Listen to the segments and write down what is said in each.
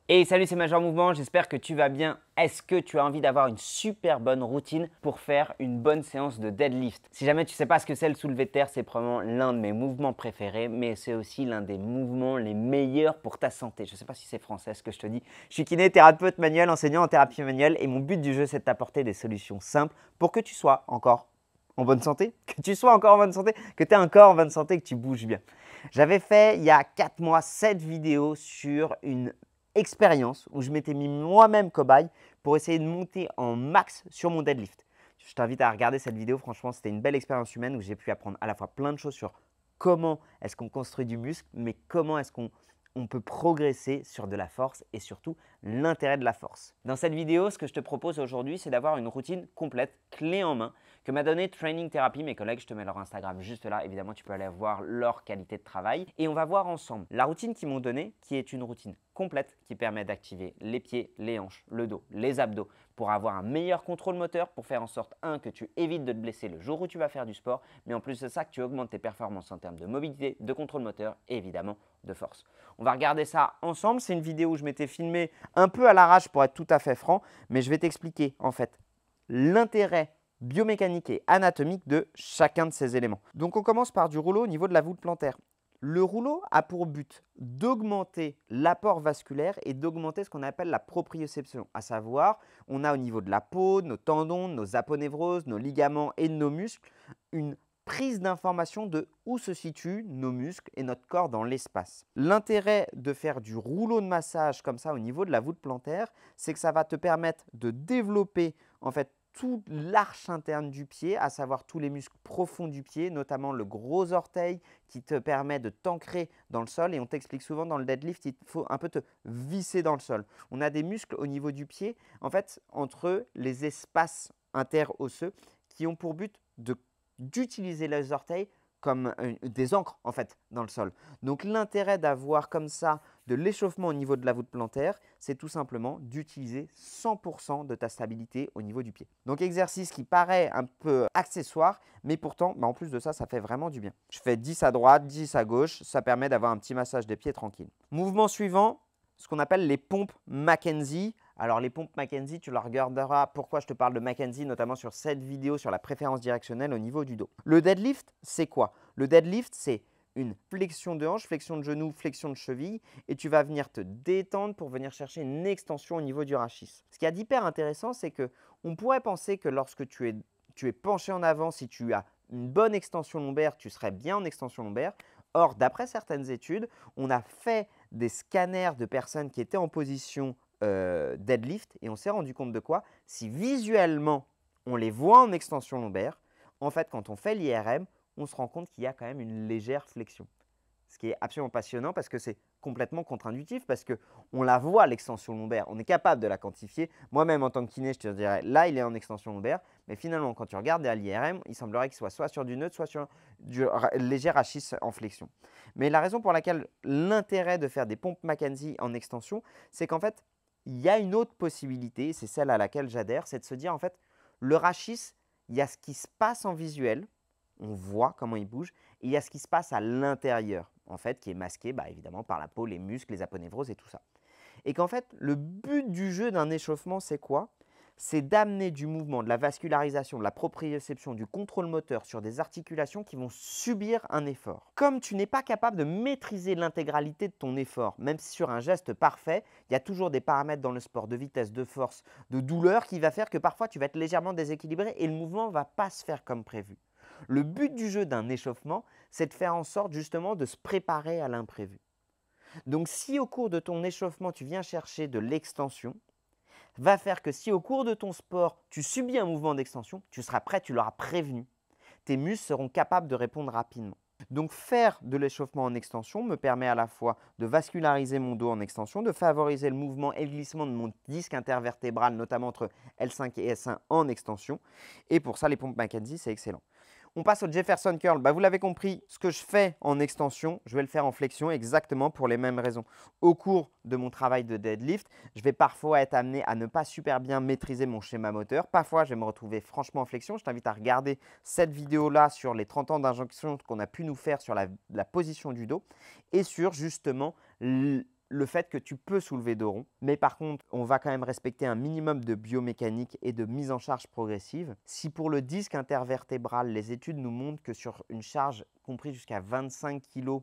Et salut, c'est Major Mouvement, j'espère que tu vas bien. Est-ce que tu as envie d'avoir une super bonne routine pour faire une bonne séance de deadlift? Si jamais tu ne sais pas ce que c'est le soulevé de terre, c'est probablement l'un de mes mouvements préférés, mais c'est aussi l'un des mouvements les meilleurs pour ta santé. Je ne sais pas si c'est français ce que je te dis. Je suis kiné, thérapeute manuel, enseignant en thérapie manuelle et mon but du jeu, c'est de t'apporter des solutions simples pour que tu sois encore en bonne santé, que tu sois encore en bonne santé, que tu aies un corps en bonne santé, que tu bouges bien. J'avais fait il y a 4 mois cette vidéo sur une expérience où je m'étais mis moi-même cobaye pour essayer de monter en max sur mon deadlift. Je t'invite à regarder cette vidéo, franchement c'était une belle expérience humaine où j'ai pu apprendre à la fois plein de choses sur comment est-ce qu'on construit du muscle, mais comment est-ce qu'on peut progresser sur de la force et surtout l'intérêt de la force. Dans cette vidéo, ce que je te propose aujourd'hui, c'est d'avoir une routine complète, clé en main, que m'a donné Training Therapy, mes collègues. Je te mets leur Instagram juste là. Évidemment, tu peux aller voir leur qualité de travail. Et on va voir ensemble la routine qu'ils m'ont donnée, qui est une routine complète qui permet d'activer les pieds, les hanches, le dos, les abdos pour avoir un meilleur contrôle moteur, pour faire en sorte, que tu évites de te blesser le jour où tu vas faire du sport, mais en plus de ça, que tu augmentes tes performances en termes de mobilité, de contrôle moteur et évidemment de force. On va regarder ça ensemble. C'est une vidéo où je m'étais filmé un peu à l'arrache pour être tout à fait franc, mais je vais t'expliquer en fait l'intérêt biomécanique et anatomique de chacun de ces éléments. Donc on commence par du rouleau au niveau de la voûte plantaire. Le rouleau a pour but d'augmenter l'apport vasculaire et d'augmenter ce qu'on appelle la proprioception, à savoir on a au niveau de la peau, de nos tendons, de nos aponevroses, nos ligaments et de nos muscles, une prise d'information de où se situent nos muscles et notre corps dans l'espace. L'intérêt de faire du rouleau de massage comme ça au niveau de la voûte plantaire, c'est que ça va te permettre de développer en fait toute l'arche interne du pied, à savoir tous les muscles profonds du pied, notamment le gros orteil qui te permet de t'ancrer dans le sol. Et on t'explique souvent dans le deadlift, il faut un peu te visser dans le sol. On a des muscles au niveau du pied, en fait, entre les espaces interosseux qui ont pour but d'utiliser les orteils comme des ancres en fait dans le sol. Donc l'intérêt d'avoir comme ça de l'échauffement au niveau de la voûte plantaire, c'est tout simplement d'utiliser 100% de ta stabilité au niveau du pied. Donc exercice qui paraît un peu accessoire, mais pourtant en plus de ça, ça fait vraiment du bien. Je fais 10 à droite, 10 à gauche, ça permet d'avoir un petit massage des pieds tranquille. Mouvement suivant, ce qu'on appelle les pompes Mackenzie. Alors les pompes Mackenzie, tu la regarderas pourquoi je te parle de Mackenzie, notamment sur cette vidéo sur la préférence directionnelle au niveau du dos. Le deadlift, c'est quoi? Le deadlift, c'est une flexion de hanche, flexion de genou, flexion de cheville et tu vas venir te détendre pour venir chercher une extension au niveau du rachis. Ce qui est d'hyper intéressant, c'est qu'on pourrait penser que lorsque tu es penché en avant, si tu as une bonne extension lombaire, tu serais bien en extension lombaire. Or, d'après certaines études, on a fait des scanners de personnes qui étaient en position deadlift et on s'est rendu compte de quoi? Si visuellement, on les voit en extension lombaire, en fait, quand on fait l'IRM, on se rend compte qu'il y a quand même une légère flexion. Ce qui est absolument passionnant parce que c'est complètement contre-intuitif parce qu'on la voit l'extension lombaire, on est capable de la quantifier. Moi-même en tant que kiné, je te dirais là il est en extension lombaire, mais finalement quand tu regardes à l'IRM, il semblerait qu'il soit sur du neutre, soit sur du léger rachis en flexion. Mais la raison pour laquelle l'intérêt de faire des pompes Mackenzie en extension, c'est qu'en fait, il y a une autre possibilité, c'est celle à laquelle j'adhère, c'est de se dire en fait, le rachis, il y a ce qui se passe en visuel, on voit comment il bouge, et il y a ce qui se passe à l'intérieur, en fait, qui est masqué évidemment par la peau, les muscles, les aponevroses et tout ça. Et qu'en fait, le but du jeu d'un échauffement, c'est quoi? C'est d'amener du mouvement, de la vascularisation, de la proprioception, du contrôle moteur sur des articulations qui vont subir un effort. Comme tu n'es pas capable de maîtriser l'intégralité de ton effort, même si sur un geste parfait, il y a toujours des paramètres dans le sport de vitesse, de force, de douleur qui va faire que parfois tu vas être légèrement déséquilibré et le mouvement ne va pas se faire comme prévu. Le but du jeu d'un échauffement, c'est de faire en sorte justement de se préparer à l'imprévu. Donc si au cours de ton échauffement, tu viens chercher de l'extension, va faire que si au cours de ton sport, tu subis un mouvement d'extension, tu seras prêt, tu l'auras prévenu. Tes muscles seront capables de répondre rapidement. Donc faire de l'échauffement en extension me permet à la fois de vasculariser mon dos en extension, de favoriser le mouvement et le glissement de mon disque intervertébral, notamment entre L5 et S1 en extension. Et pour ça, les pompes Mackenzie, c'est excellent. On passe au Jefferson Curl. Vous l'avez compris, ce que je fais en extension, je vais le faire en flexion exactement pour les mêmes raisons. Au cours de mon travail de deadlift, je vais parfois être amené à ne pas super bien maîtriser mon schéma moteur. Parfois, je vais me retrouver franchement en flexion. Je t'invite à regarder cette vidéo-là sur les 30 ans d'injonction qu'on a pu nous faire sur la position du dos et sur justement le fait que tu peux soulever dos rond, mais par contre, on va quand même respecter un minimum de biomécanique et de mise en charge progressive. Si pour le disque intervertébral, les études nous montrent que sur une charge comprise jusqu'à 25 kg,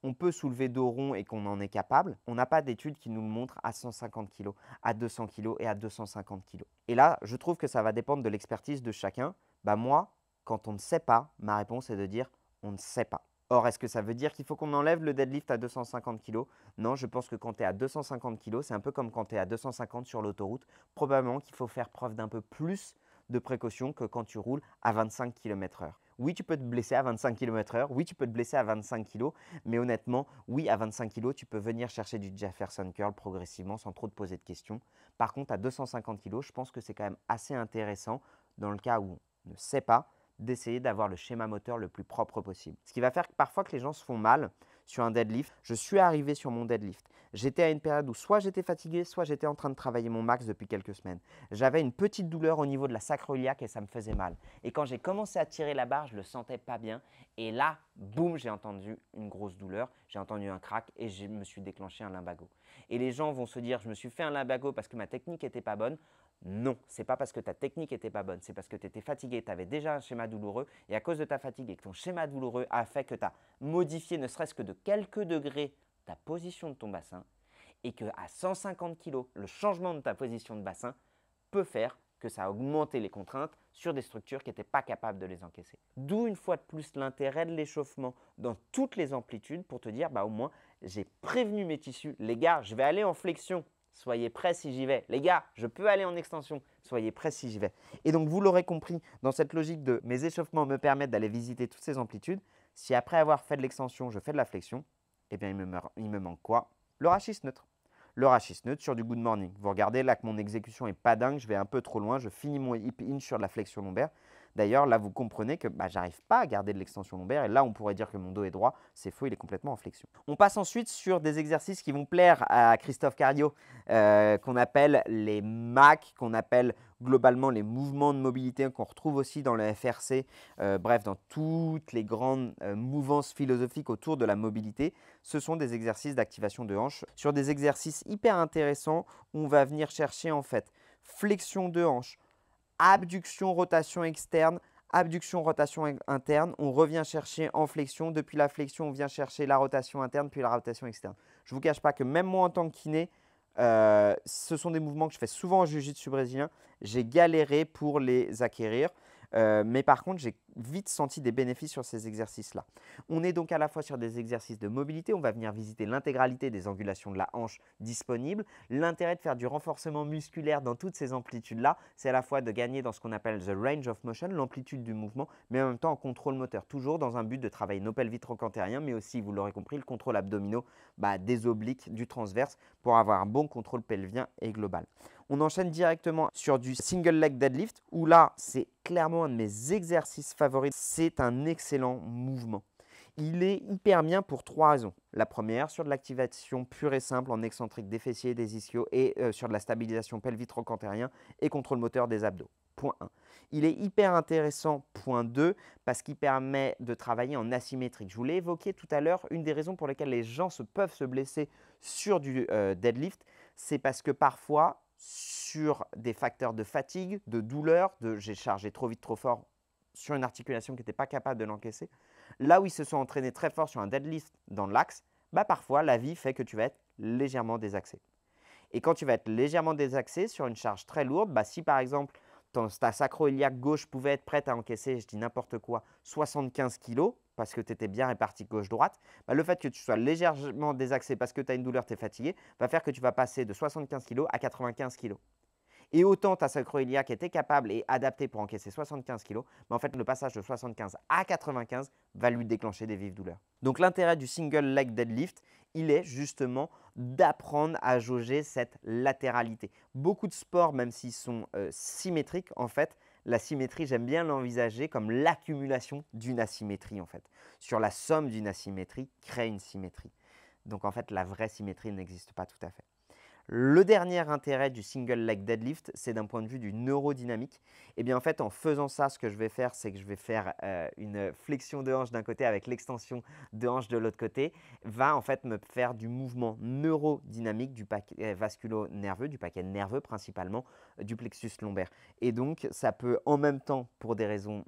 on peut soulever dos rond et qu'on en est capable, on n'a pas d'études qui nous le montrent à 150 kg, à 200 kg et à 250 kg. Et là, je trouve que ça va dépendre de l'expertise de chacun. Moi, quand on ne sait pas, ma réponse est de dire on ne sait pas. Or, est-ce que ça veut dire qu'il faut qu'on enlève le deadlift à 250 kg? Non, je pense que quand tu es à 250 kg, c'est un peu comme quand tu es à 250 sur l'autoroute. Probablement qu'il faut faire preuve d'un peu plus de précaution que quand tu roules à 25 km/h. Oui, tu peux te blesser à 25 km/h. Oui, tu peux te blesser à 25 kg. Mais honnêtement, oui, à 25 kg, tu peux venir chercher du Jefferson Curl progressivement sans trop te poser de questions. Par contre, à 250 kg, je pense que c'est quand même assez intéressant dans le cas où on ne sait pas, d'essayer d'avoir le schéma moteur le plus propre possible. Ce qui va faire parfois que les gens se font mal sur un deadlift. Je suis arrivé sur mon deadlift. J'étais à une période où soit j'étais fatigué, soit j'étais en train de travailler mon max depuis quelques semaines. J'avais une petite douleur au niveau de la sacro-iliaque et ça me faisait mal. Et quand j'ai commencé à tirer la barre, je ne le sentais pas bien. Et là, boum, j'ai entendu une grosse douleur, j'ai entendu un crack et je me suis déclenché un lumbago. Et les gens vont se dire, je me suis fait un lumbago parce que ma technique n'était pas bonne. Non, ce n'est pas parce que ta technique n'était pas bonne, c'est parce que tu étais fatigué, tu avais déjà un schéma douloureux et à cause de ta fatigue et que ton schéma douloureux a fait que tu as modifié ne serait-ce que de quelques degrés ta position de ton bassin et qu'à 150 kg, le changement de ta position de bassin peut faire que ça a augmenté les contraintes sur des structures qui n'étaient pas capables de les encaisser. D'où une fois de plus l'intérêt de l'échauffement dans toutes les amplitudes pour te dire au moins j'ai prévenu mes tissus, les gars, je vais aller en flexion. Soyez prêts si j'y vais. Les gars, je peux aller en extension. Soyez prêts si j'y vais. Et donc, vous l'aurez compris, dans cette logique de mes échauffements me permettent d'aller visiter toutes ces amplitudes, si après avoir fait de l'extension, je fais de la flexion, eh bien, il me manque quoi? Le rachis neutre. Le rachis neutre sur du good morning. Vous regardez là que mon exécution n'est pas dingue, je vais un peu trop loin, je finis mon hip hinge sur de la flexion lombaire. D'ailleurs, là, vous comprenez que je n'arrive pas à garder de l'extension lombaire. Et là, on pourrait dire que mon dos est droit. C'est faux, il est complètement en flexion. On passe ensuite sur des exercices qui vont plaire à Christophe Cario, qu'on appelle les MAC, qu'on appelle globalement les mouvements de mobilité qu'on retrouve aussi dans le FRC, bref, dans toutes les grandes mouvances philosophiques autour de la mobilité. Ce sont des exercices d'activation de hanche sur des exercices hyper intéressants où on va venir chercher en fait flexion de hanche, abduction, rotation externe, abduction, rotation interne. On revient chercher en flexion. Depuis la flexion, on vient chercher la rotation interne puis la rotation externe. Je ne vous cache pas que même moi en tant que kiné, ce sont des mouvements que je fais souvent en jiu-jitsu brésilien. J'ai galéré pour les acquérir. Mais par contre, j'ai vite senti des bénéfices sur ces exercices-là. On est donc à la fois sur des exercices de mobilité, on va venir visiter l'intégralité des angulations de la hanche disponibles. L'intérêt de faire du renforcement musculaire dans toutes ces amplitudes-là, c'est à la fois de gagner dans ce qu'on appelle the range of motion, l'amplitude du mouvement, mais en même temps en contrôle moteur, toujours dans un but de travailler nos pelvis trochanteriens, mais aussi, vous l'aurez compris, le contrôle abdominaux des obliques, du transverse, pour avoir un bon contrôle pelvien et global. On enchaîne directement sur du single leg deadlift où là, c'est clairement un de mes exercices favoris. C'est un excellent mouvement. Il est hyper bien pour 3 raisons. La première, sur de l'activation pure et simple en excentrique des fessiers et des ischios et sur de la stabilisation pelvique-trochanterien et contrôle moteur des abdos. Point 1. Il est hyper intéressant, point 2, parce qu'il permet de travailler en asymétrique. Je vous l'ai évoqué tout à l'heure, une des raisons pour lesquelles les gens peuvent se blesser sur du deadlift, c'est parce que parfois, sur des facteurs de fatigue, de douleur, de j'ai chargé trop vite, trop fort sur une articulation qui n'était pas capable de l'encaisser, là où ils se sont entraînés très fort sur un deadlift dans l'axe, parfois la vie fait que tu vas être légèrement désaxé. Et quand tu vas être légèrement désaxé sur une charge très lourde, si par exemple ta sacro-iliaque gauche pouvait être prête à encaisser, je dis n'importe quoi, 75 kg, parce que tu étais bien réparti gauche-droite, le fait que tu sois légèrement désaxé parce que tu as une douleur, tu es fatigué, va faire que tu vas passer de 75 kg à 95 kg. Et autant ta sacro-iliaque était capable et adaptée pour encaisser 75 kg, en fait, le passage de 75 à 95 va lui déclencher des vives douleurs. Donc, l'intérêt du single leg deadlift, il est justement d'apprendre à jauger cette latéralité. Beaucoup de sports, même s'ils sont symétriques, en fait, la symétrie, j'aime bien l'envisager comme l'accumulation d'une asymétrie, en fait. Sur la somme d'une asymétrie, crée une symétrie. Donc, en fait, la vraie symétrie n'existe pas tout à fait. Le dernier intérêt du single leg deadlift, c'est d'un point de vue du neurodynamique. Et bien en fait, en faisant ça, ce que je vais faire, c'est que je vais faire une flexion de hanche d'un côté avec l'extension de hanche de l'autre côté, va en fait me faire du mouvement neurodynamique du paquet vasculo-nerveux, du paquet nerveux principalement, du plexus lombaire. Et donc, ça peut en même temps, pour des raisons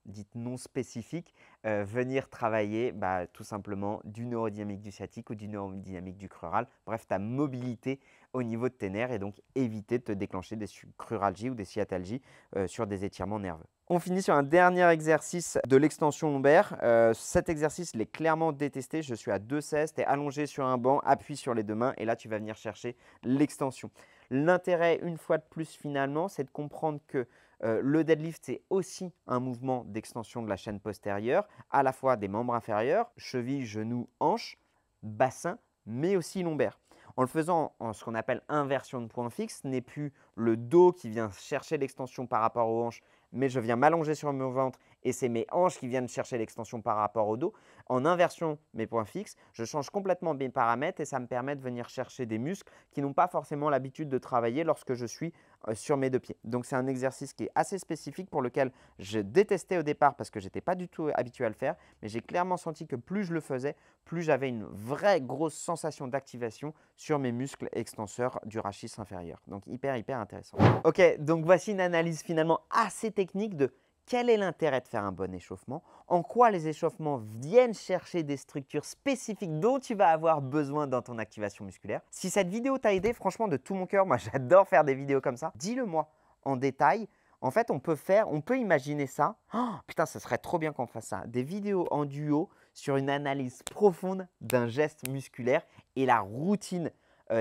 dites non spécifiques, venir travailler tout simplement du neurodynamique du sciatique ou du neurodynamique du crural. Bref, ta mobilité au niveau de tes nerfs et donc éviter de te déclencher des cruralgies ou des sciatalgies sur des étirements nerveux. On finit sur un dernier exercice de l'extension lombaire. Cet exercice, il est clairement détesté. Je suis à 2,16, tu es allongé sur un banc, appuie sur les deux mains et là, tu vas venir chercher l'extension. L'intérêt, une fois de plus finalement, c'est de comprendre que le deadlift, c'est aussi un mouvement d'extension de la chaîne postérieure, à la fois des membres inférieurs, cheville, genou, hanche, bassin, mais aussi lombaire. En le faisant en ce qu'on appelle inversion de point fixe, ce n'est plus le dos qui vient chercher l'extension par rapport aux hanches, mais je viens m'allonger sur mon ventre et c'est mes hanches qui viennent chercher l'extension par rapport au dos. En inversion mes points fixes, je change complètement mes paramètres et ça me permet de venir chercher des muscles qui n'ont pas forcément l'habitude de travailler lorsque je suis sur mes deux pieds. Donc c'est un exercice qui est assez spécifique pour lequel je détestais au départ parce que je n'étais pas du tout habitué à le faire, mais j'ai clairement senti que plus je le faisais, plus j'avais une vraie grosse sensation d'activation sur mes muscles extenseurs du rachis inférieur. Donc hyper intéressant. Ok, donc voici une analyse finalement assez technique de quel est l'intérêt de faire un bon échauffement, en quoi les échauffements viennent chercher des structures spécifiques dont tu vas avoir besoin dans ton activation musculaire. Si cette vidéo t'a aidé, franchement de tout mon cœur, moi j'adore faire des vidéos comme ça, dis-le moi en détail. En fait, on peut imaginer ça. Oh, putain, ça serait trop bien qu'on fasse ça. Des vidéos en duo sur une analyse profonde d'un geste musculaire et la routine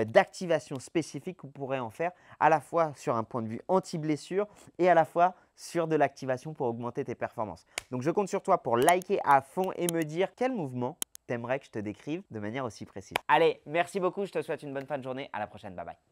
d'activation spécifique qu'on pourrait en faire à la fois sur un point de vue anti-blessure et à la fois sur de l'activation pour augmenter tes performances. Donc, je compte sur toi pour liker à fond et me dire quel mouvement t'aimerais que je te décrive de manière aussi précise. Allez, merci beaucoup. Je te souhaite une bonne fin de journée. À la prochaine. Bye bye.